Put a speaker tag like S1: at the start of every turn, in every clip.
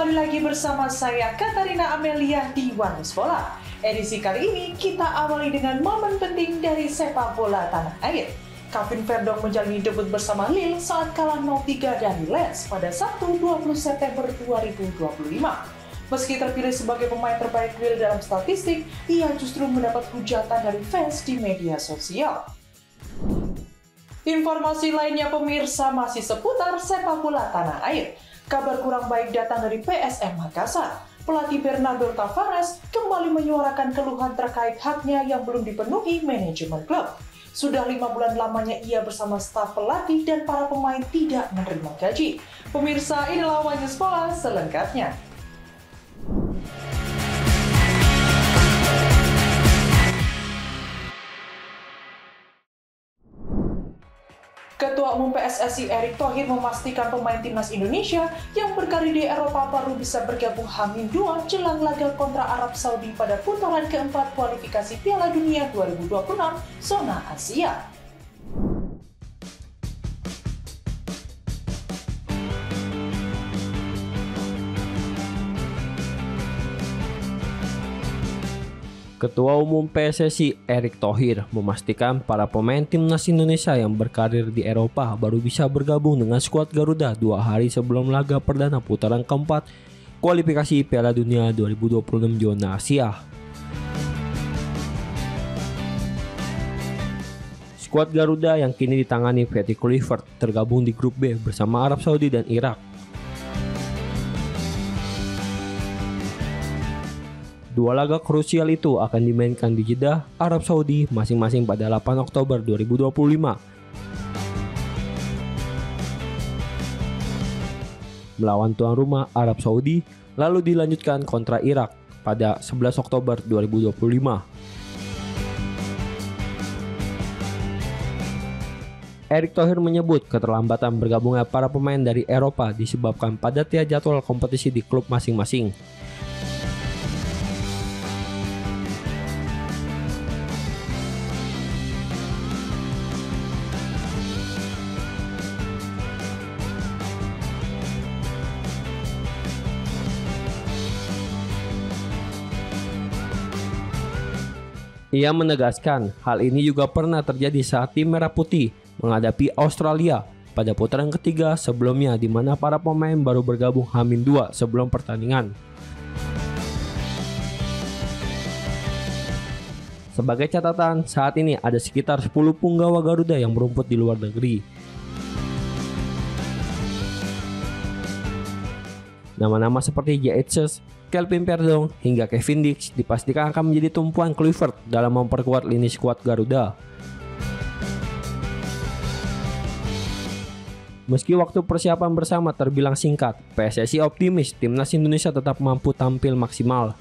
S1: Kembali lagi bersama saya Katarina Amelia di One News Bola. Edisi kali ini kita awali dengan momen penting dari sepak bola tanah air. Kevin Verdonk menjalani debut bersama Lille saat kalah 0-3 dari Lens pada Sabtu 20 September 2025. Meski terpilih sebagai pemain terbaik Lille dalam statistik, ia justru mendapat hujatan dari fans di media sosial. Informasi lainnya pemirsa masih seputar sepak bola tanah air. Kabar kurang baik datang dari PSM Makassar. Pelatih Bernardo Tavares kembali menyuarakan keluhan terkait haknya yang belum dipenuhi manajemen klub. Sudah 5 bulan lamanya ia bersama staf pelatih dan para pemain tidak menerima gaji. Pemirsa, inilah One News Bola selengkapnya. Ketua Umum PSSI Erick Thohir memastikan pemain timnas Indonesia yang berkarir di Eropa baru bisa bergabung H-2 jelang laga kontra Arab Saudi pada putaran keempat kualifikasi Piala Dunia 2026 zona Asia.
S2: Ketua Umum PSSI Erick Thohir memastikan para pemain timnas Indonesia yang berkarir di Eropa baru bisa bergabung dengan skuad Garuda 2 hari sebelum laga perdana putaran keempat kualifikasi Piala Dunia 2026 zona Asia. Skuad Garuda yang kini ditangani Fatih Kluivert tergabung di grup B bersama Arab Saudi dan Irak. Dua laga krusial itu akan dimainkan di Jeddah, Arab Saudi masing-masing pada 8 Oktober 2025. Melawan tuan rumah Arab Saudi, lalu dilanjutkan kontra Irak pada 11 Oktober 2025. Erick Thohir menyebut keterlambatan bergabungnya para pemain dari Eropa disebabkan padatnya jadwal kompetisi di klub masing-masing. Ia menegaskan hal ini juga pernah terjadi saat tim Merah Putih menghadapi Australia pada putaran ketiga sebelumnya di mana para pemain baru bergabung H-2 sebelum pertandingan. Sebagai catatan, saat ini ada sekitar 10 punggawa Garuda yang merumput di luar negeri. Nama-nama seperti Jaetses, Kelvin Verdonk, hingga Kevin Dix dipastikan akan menjadi tumpuan Kluivert dalam memperkuat lini skuad Garuda. Meski waktu persiapan bersama terbilang singkat, PSSI optimis timnas Indonesia tetap mampu tampil maksimal.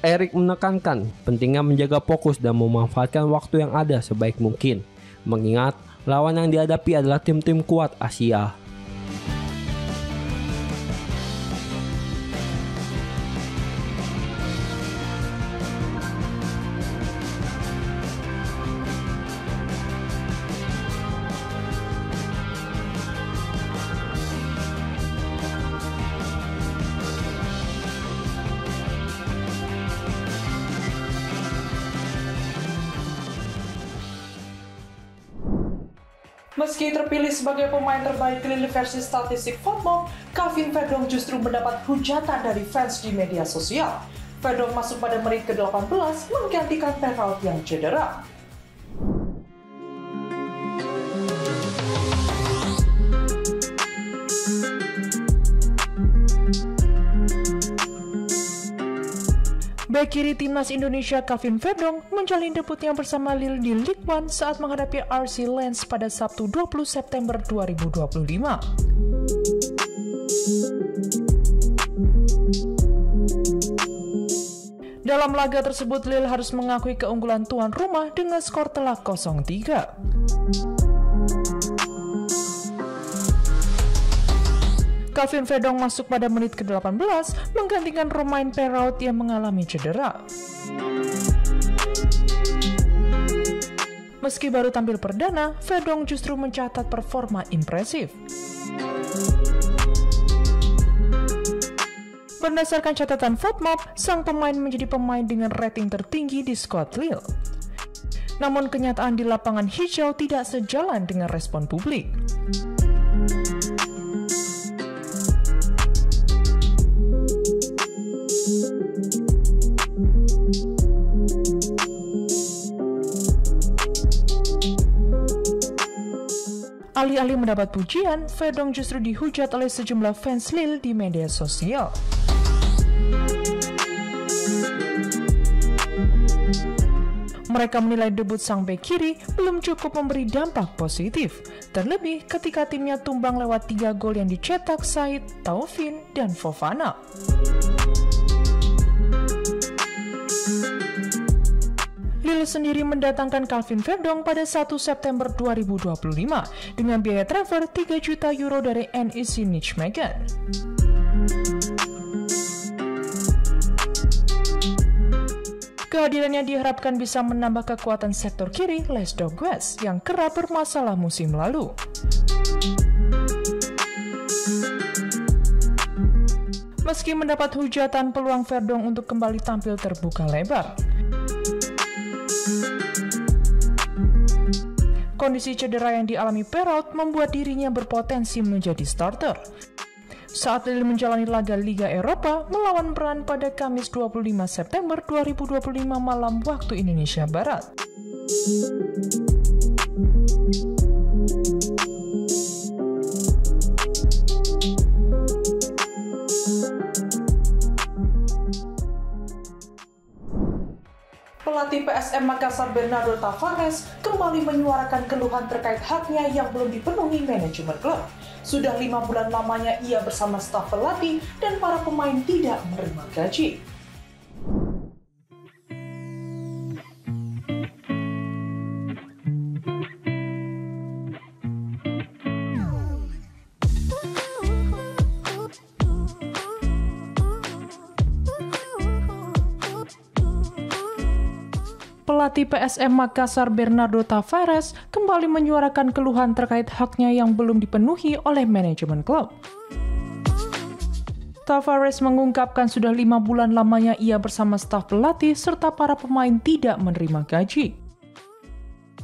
S2: Erick menekankan pentingnya menjaga fokus dan memanfaatkan waktu yang ada sebaik mungkin, mengingat lawan yang dihadapi adalah tim-tim kuat Asia.
S1: Meski terpilih sebagai pemain terbaik Lille versi statistik Football, Kevin Verdonk justru mendapat hujatan dari fans di media sosial. Verdonk masuk pada menit ke-18 menggantikan Perrault yang cedera. Bek kiri timnas Indonesia Kevin Verdonk menjalin debutnya bersama Lille di Ligue 1 saat menghadapi RC Lens pada Sabtu 20 September 2025. Dalam laga tersebut Lille harus mengakui keunggulan tuan rumah dengan skor telak 0-3. Kevin Verdonk masuk pada menit ke-18 menggantikan Romain Perrault yang mengalami cedera. Meski baru tampil perdana, Verdonk justru mencatat performa impresif. Berdasarkan catatan FotMob, sang pemain menjadi pemain dengan rating tertinggi di skuad Lille. Namun kenyataan di lapangan hijau tidak sejalan dengan respon publik. Alih-alih mendapat pujian, Verdonk justru dihujat oleh sejumlah fans Lille di media sosial. Mereka menilai debut sang bek kiri belum cukup memberi dampak positif, terlebih ketika timnya tumbang lewat 3 gol yang dicetak Said, Taufin, dan Fofana. Lille sendiri mendatangkan Calvin Verdonk pada 1 September 2025 dengan biaya transfer 3 juta euro dari NEC Nijmegen. Kehadirannya diharapkan bisa menambah kekuatan sektor kiri Les Dogues yang kerap bermasalah musim lalu. Meski mendapat hujatan, peluang Verdonk untuk kembali tampil terbuka lebar. Kondisi cedera yang dialami Perrault membuat dirinya berpotensi menjadi starter. Saat Lille menjalani laga Liga Eropa melawan Brann pada Kamis 25 September 2025 malam waktu Indonesia Barat. Pelatih PSM Makassar Bernardo Tavares kembali menyuarakan keluhan terkait haknya yang belum dipenuhi manajemen klub. Sudah 5 bulan lamanya ia bersama staf pelatih dan para pemain tidak menerima gaji. Pelatih PSM Makassar Bernardo Tavares kembali menyuarakan keluhan terkait haknya yang belum dipenuhi oleh manajemen klub. Tavares mengungkapkan sudah 5 bulan lamanya ia bersama staf pelatih serta para pemain tidak menerima gaji.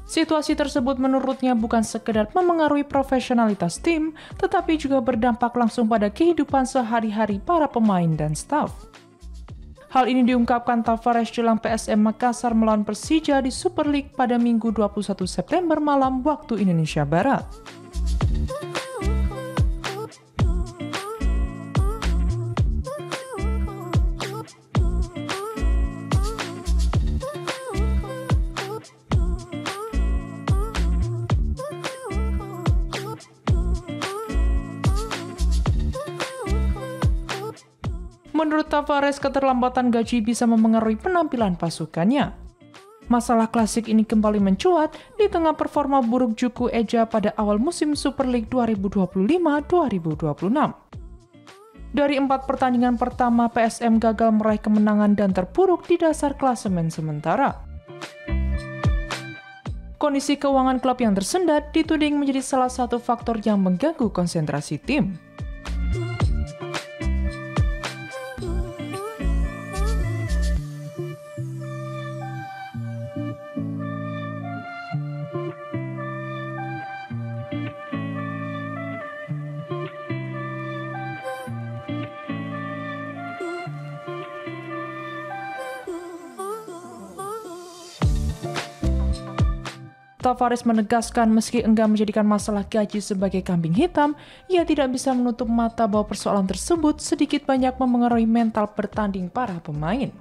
S1: Situasi tersebut menurutnya bukan sekedar memengaruhi profesionalitas tim, tetapi juga berdampak langsung pada kehidupan sehari-hari para pemain dan staf. Hal ini diungkapkan Tavares jelang PSM Makassar melawan Persija di Super League pada Minggu 21 September malam waktu Indonesia Barat. Menurut Tavares, keterlambatan gaji bisa memengaruhi penampilan pasukannya. Masalah klasik ini kembali mencuat di tengah performa buruk Juku Eja pada awal musim Super League 2025-2026. Dari 4 pertandingan pertama, PSM gagal meraih kemenangan dan terpuruk di dasar klasemen sementara. Kondisi keuangan klub yang tersendat dituding menjadi salah satu faktor yang mengganggu konsentrasi tim. Tavares menegaskan meski enggan menjadikan masalah gaji sebagai kambing hitam, ia tidak bisa menutup mata bahwa persoalan tersebut sedikit banyak memengaruhi mental bertanding para pemain.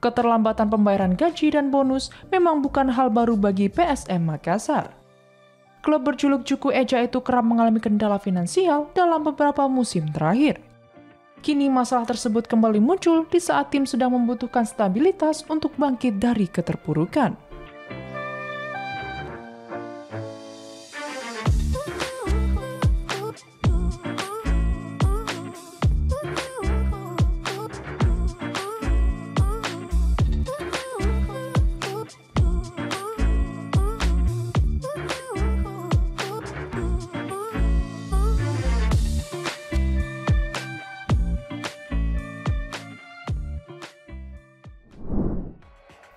S1: Keterlambatan pembayaran gaji dan bonus memang bukan hal baru bagi PSM Makassar. Klub berjuluk Juku Eja itu kerap mengalami kendala finansial dalam beberapa musim terakhir. Kini masalah tersebut kembali muncul di saat tim sedang membutuhkan stabilitas untuk bangkit dari keterpurukan.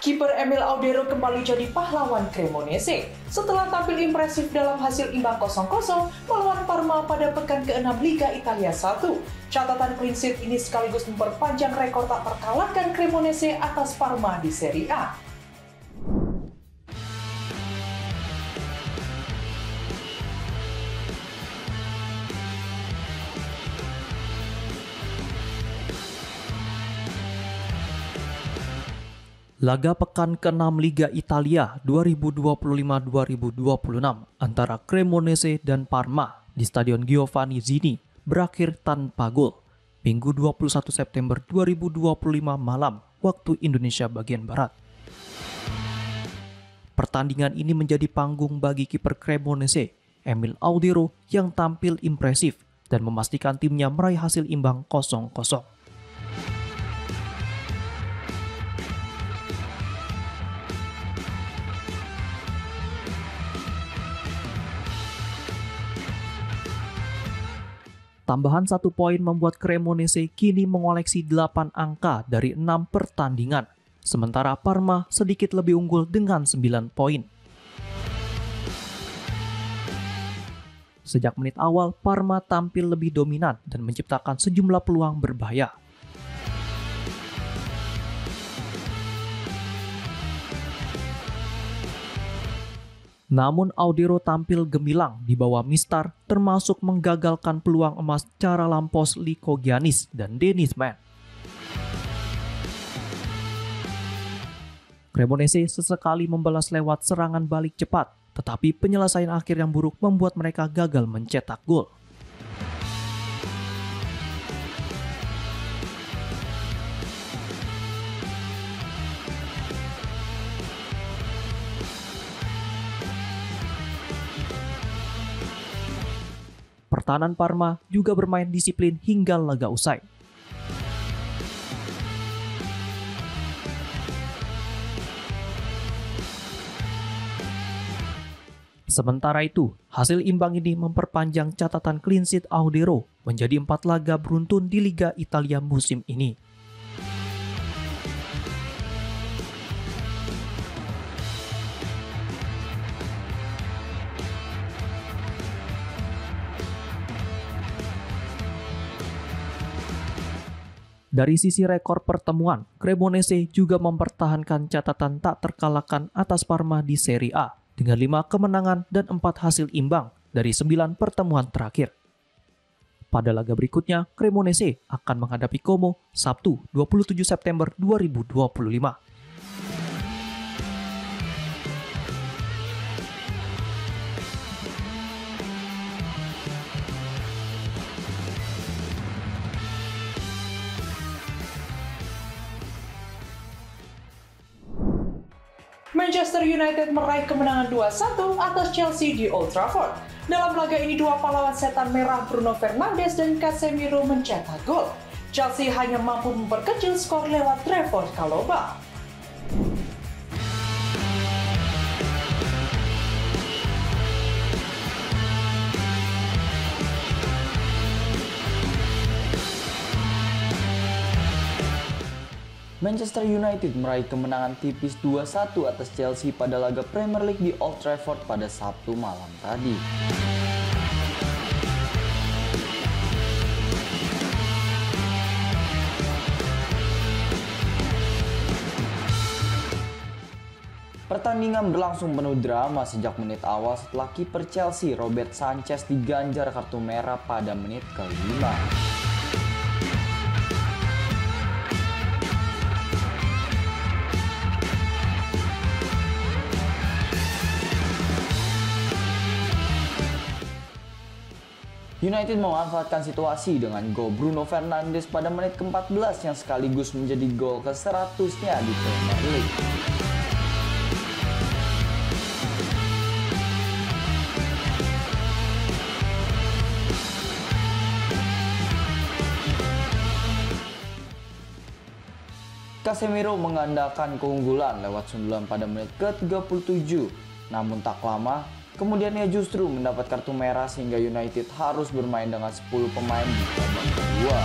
S1: Kiper Emil Audero kembali jadi pahlawan Cremonese setelah tampil impresif dalam hasil imbang 0-0 melawan Parma pada pekan ke-6 Liga Italia 1. Catatan clean sheet ini sekaligus memperpanjang rekor tak terkalahkan Cremonese atas Parma di Serie A.
S3: Laga pekan ke-6 Liga Italia 2025-2026 antara Cremonese dan Parma di Stadion Giovanni Zini berakhir tanpa gol. Minggu 21 September 2025 malam waktu Indonesia bagian Barat. Pertandingan ini menjadi panggung bagi kiper Cremonese, Emil Audero, yang tampil impresif dan memastikan timnya meraih hasil imbang 0-0. Tambahan 1 poin membuat Cremonese kini mengoleksi 8 angka dari 6 pertandingan, sementara Parma sedikit lebih unggul dengan 9 poin. Sejak menit awal, Parma tampil lebih dominan dan menciptakan sejumlah peluang berbahaya. Namun Audero tampil gemilang di bawah Mistar, termasuk menggagalkan peluang emas cara lampos Liko Giannis dan Dennis Mann. Cremonese sesekali membalas lewat serangan balik cepat, tetapi penyelesaian akhir yang buruk membuat mereka gagal mencetak gol. Pertahanan Parma juga bermain disiplin hingga laga usai. Sementara itu, hasil imbang ini memperpanjang catatan clean sheet Audero menjadi 4 laga beruntun di Liga Italia musim ini. Dari sisi rekor pertemuan, Cremonese juga mempertahankan catatan tak terkalahkan atas Parma di Serie A dengan 5 kemenangan dan 4 hasil imbang dari 9 pertemuan terakhir. Pada laga berikutnya, Cremonese akan menghadapi Como Sabtu 27 September 2025.
S1: Manchester United meraih kemenangan 2-1 atas Chelsea di Old Trafford. Dalam laga ini dua pahlawan setan merah Bruno Fernandes dan Casemiro mencetak gol. Chelsea hanya mampu memperkecil skor lewat Trevoh Chalobah.
S4: Manchester United meraih kemenangan tipis 2-1 atas Chelsea pada laga Premier League di Old Trafford pada Sabtu malam tadi. Pertandingan berlangsung penuh drama sejak menit awal setelah kiper Chelsea Robert Sanchez diganjar kartu merah pada menit ke-5. United memanfaatkan situasi dengan gol Bruno Fernandes pada menit ke-14 yang sekaligus menjadi gol ke-100-nya di Premier League. Casemiro mengandalkan keunggulan lewat sundulan pada menit ke-37, namun tak lama kemudian ia justru mendapat kartu merah sehingga United harus bermain dengan 10 pemain di babak kedua.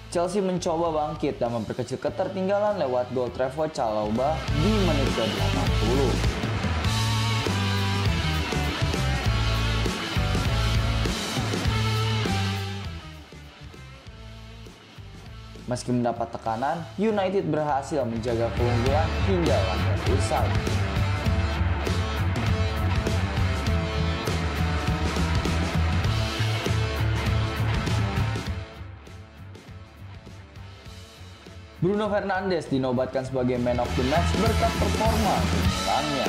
S4: Chelsea mencoba bangkit dan memperkecil ketertinggalan lewat gol Trevoh Chalobah di menit ke-80. Meski mendapat tekanan, United berhasil menjaga keunggulan hingga laga usai. Bruno Fernandes dinobatkan sebagai Man of the Match berkat performa cemerlangnya.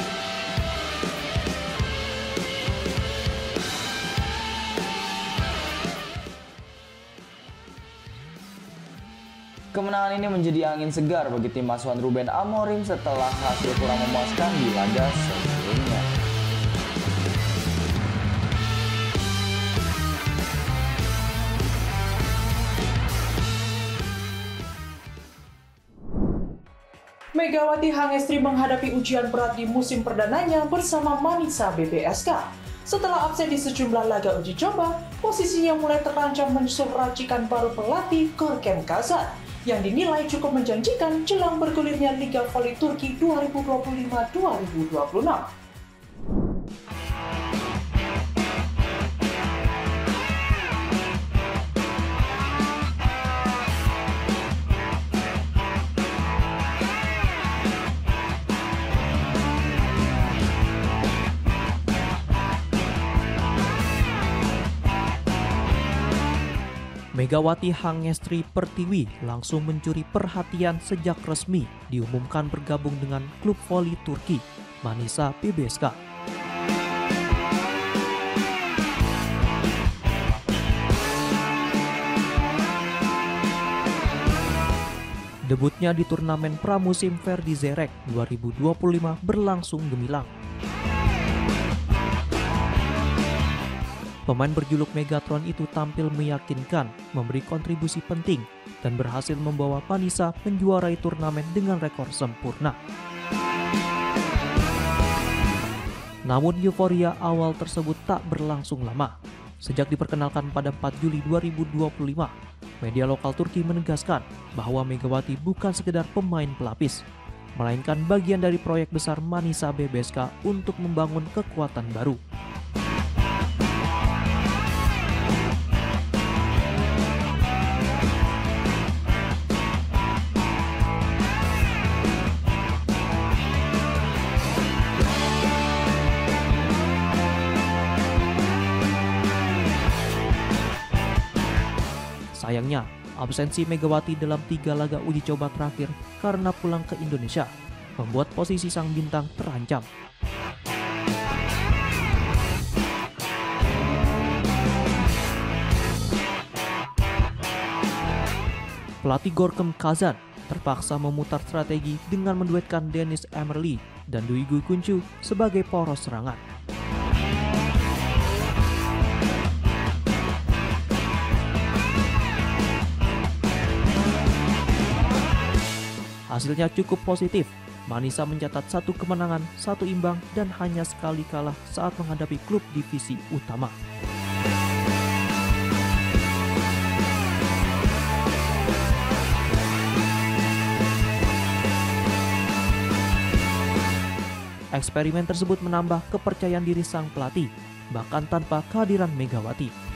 S4: Kemenangan ini menjadi angin segar bagi tim asuhan Ruben Amorim setelah hasil kurang memuaskan di laga sebelumnya.
S1: Megawati Hangestri menghadapi ujian berat di musim perdananya bersama Manisa BBSK. Setelah absen di sejumlah laga uji coba, posisinya mulai terancam menyusul racikan baru pelatih Görkem Kazan yang dinilai cukup menjanjikan jelang bergulirnya Liga Voli Turki 2025-2026.
S3: Megawati Hangestri Pertiwi langsung mencuri perhatian sejak resmi diumumkan bergabung dengan klub voli Turki, Manisa BBSK. Debutnya di turnamen pramusim Ferdi Zerek 2025 berlangsung gemilang. Pemain berjuluk Megatron itu tampil meyakinkan, memberi kontribusi penting, dan berhasil membawa Manisa menjuarai turnamen dengan rekor sempurna. Namun euforia awal tersebut tak berlangsung lama. Sejak diperkenalkan pada 4 Juli 2025, media lokal Turki menegaskan bahwa Megawati bukan sekedar pemain pelapis, melainkan bagian dari proyek besar Manisa BBSK untuk membangun kekuatan baru. Sayangnya, absensi Megawati dalam 3 laga uji coba terakhir karena pulang ke Indonesia membuat posisi sang bintang terancam. Pelatih Görkem Kazan terpaksa memutar strategi dengan menduetkan Deniz Emerli dan Duygu Kuncu sebagai poros serangan. Hasilnya cukup positif. Manisa mencatat 1 kemenangan, 1 imbang, dan hanya sekali kalah saat menghadapi klub divisi utama. Eksperimen tersebut menambah kepercayaan diri sang pelatih, bahkan tanpa kehadiran Megawati.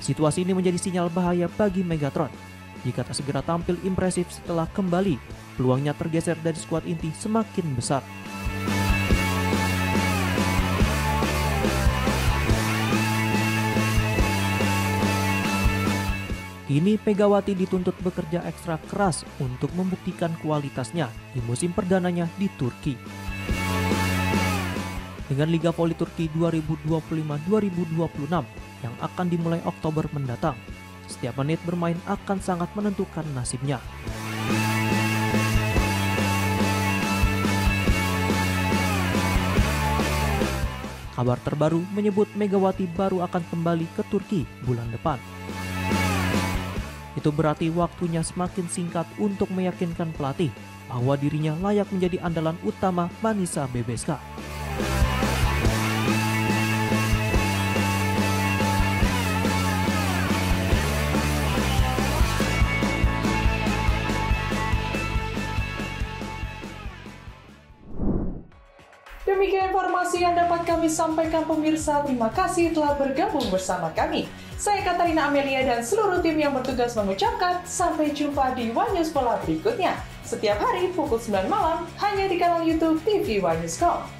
S3: Situasi ini menjadi sinyal bahaya bagi Megatron. Jika tak segera tampil impresif setelah kembali, peluangnya tergeser dari skuad inti semakin besar. Kini Megawati dituntut bekerja ekstra keras untuk membuktikan kualitasnya di musim perdananya di Turki. Dengan Liga Voli Turki 2025-2026 yang akan dimulai Oktober mendatang, setiap menit bermain akan sangat menentukan nasibnya. Kabar terbaru menyebut Megawati baru akan kembali ke Turki bulan depan. Itu berarti waktunya semakin singkat untuk meyakinkan pelatih bahwa dirinya layak menjadi andalan utama Manisa BBSK.
S1: Demikian informasi yang dapat kami sampaikan pemirsa. Terima kasih telah bergabung bersama kami. Saya Katarina Amelia dan seluruh tim yang bertugas mengucapkan sampai jumpa di One News Bola berikutnya. Setiap hari pukul 9 malam hanya di kanal YouTube TV One News.com.